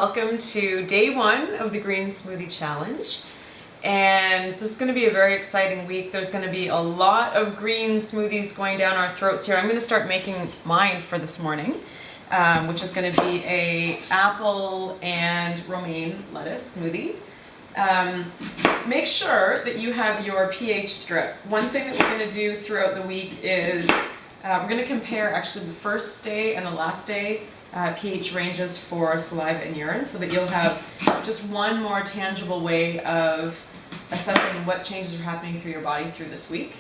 welcome to day 1 of the Green Smoothie Challenge. And this is going to be a very exciting week. There's going to be a lot of green smoothies going down our throats here. I'm going to start making mine for this morning, which is going to be a apple and romaine lettuce smoothie. Make sure that you have your pH strip. One thing that we're going to do throughout the week is we're going to compare actually the first day and the last day pH ranges for saliva and urine, so that you'll have just one more tangible way of assessing what changes are happening through your body through this week.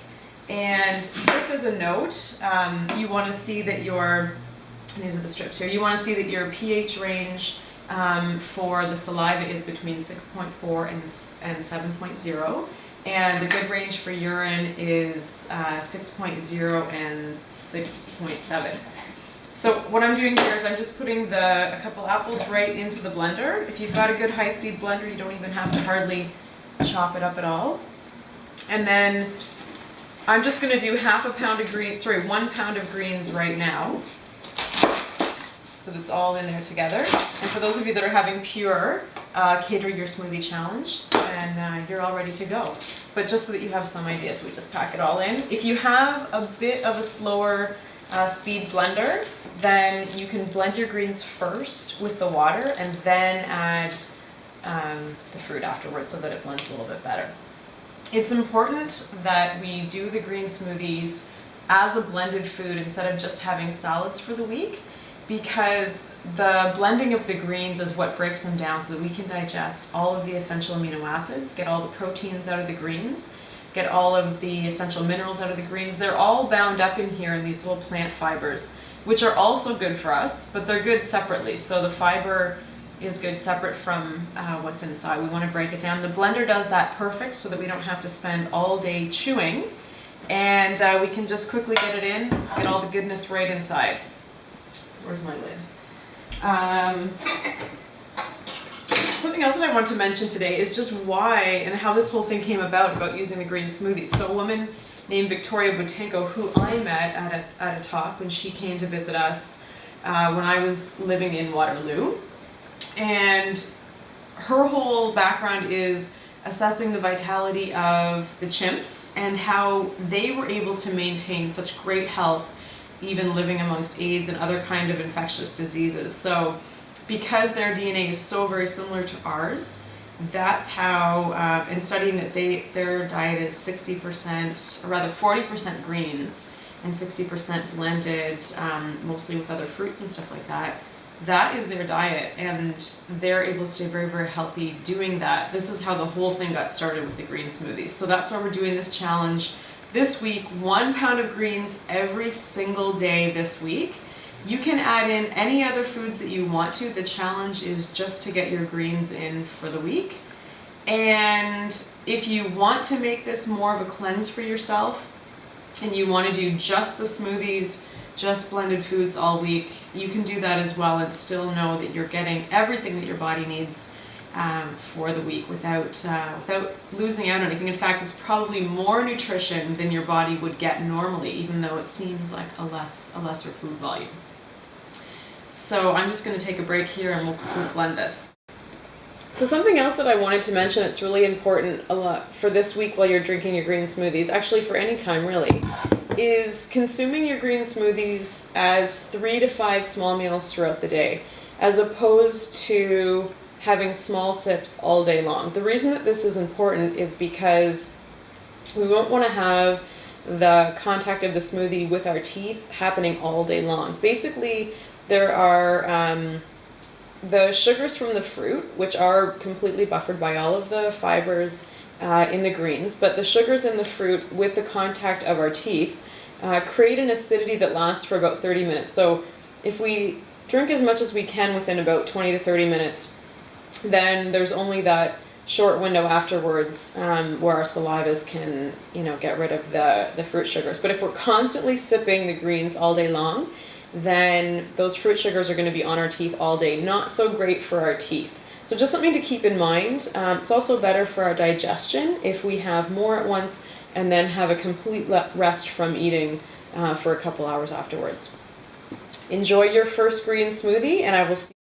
And just as a note, you want to see that these are the strips here, you want to see that your pH range for the saliva is between 6.4 and 7.0. And the good range for urine is 6.0 and 6.7. So what I'm doing here is I'm just putting a couple apples right into the blender. If you've got a good high-speed blender, you don't even have to hardly chop it up at all. And then I'm just going to do 1 pound of greens right now, so that it's all in there together. And for those of you that are having pure, cater your smoothie challenge, and you're all ready to go. But just so that you have some idea, so we just pack it all in. If you have a bit of a slower speed blender, then you can blend your greens first with the water and then add the fruit afterwards, so that it blends a little bit better. It's important that we do the green smoothies as a blended food instead of just having salads for the week, because the blending of the greens is what breaks them down so that we can digest all of the essential amino acids, get all the proteins out of the greens, get all of the essential minerals out of the greens. They're all bound up in here in these little plant fibers, which are also good for us, but they're good separately. So the fiber is good separate from what's inside. We want to break it down. The blender does that perfect, so that we don't have to spend all day chewing, and we can just quickly get it in, get all the goodness right inside. Where's my lid? Something else that I want to mention today is just why and how this whole thing came about using the green smoothies. So a woman named Victoria Butenko, who I met at a talk when she came to visit us when I was living in Waterloo. And her whole background is assessing the vitality of the chimps and how they were able to maintain such great health even living amongst AIDS and other kind of infectious diseases. So because their DNA is so very similar to ours, that's how, in studying that their diet is 60%, or rather 40% greens and 60% blended, mostly with other fruits and stuff like that. That is their diet, and they're able to stay very, very healthy doing that. This is how the whole thing got started with the green smoothies. So that's why we're doing this challenge this week, 1 pound of greens every single day this week. You can add in any other foods that you want to. The challenge is just to get your greens in for the week. And if you want to make this more of a cleanse for yourself, and you want to do just the smoothies, just blended foods all week, you can do that as well and still know that you're getting everything that your body needs for the week without losing out on anything. In fact, it's probably more nutrition than your body would get normally, even though it seems like a lesser food volume. So I'm just going to take a break here and we'll blend this. So something else that I wanted to mention that's really important for this week while you're drinking your green smoothies, actually for any time really, is consuming your green smoothies as 3 to 5 small meals throughout the day, as opposed to having small sips all day long. The reason that this is important is because we won't want to have the contact of the smoothie with our teeth happening all day long. Basically, there are the sugars from the fruit, which are completely buffered by all of the fibers in the greens, but the sugars in the fruit with the contact of our teeth create an acidity that lasts for about 30 minutes. So if we drink as much as we can within about 20 to 30 minutes, then there's only that short window afterwards where our salivas can, get rid of the fruit sugars. But if we're constantly sipping the greens all day long, then those fruit sugars are going to be on our teeth all day. Not so great for our teeth. So just something to keep in mind. It's also better for our digestion if we have more at once and then have a complete rest from eating for a couple hours afterwards. Enjoy your first green smoothie, and I will see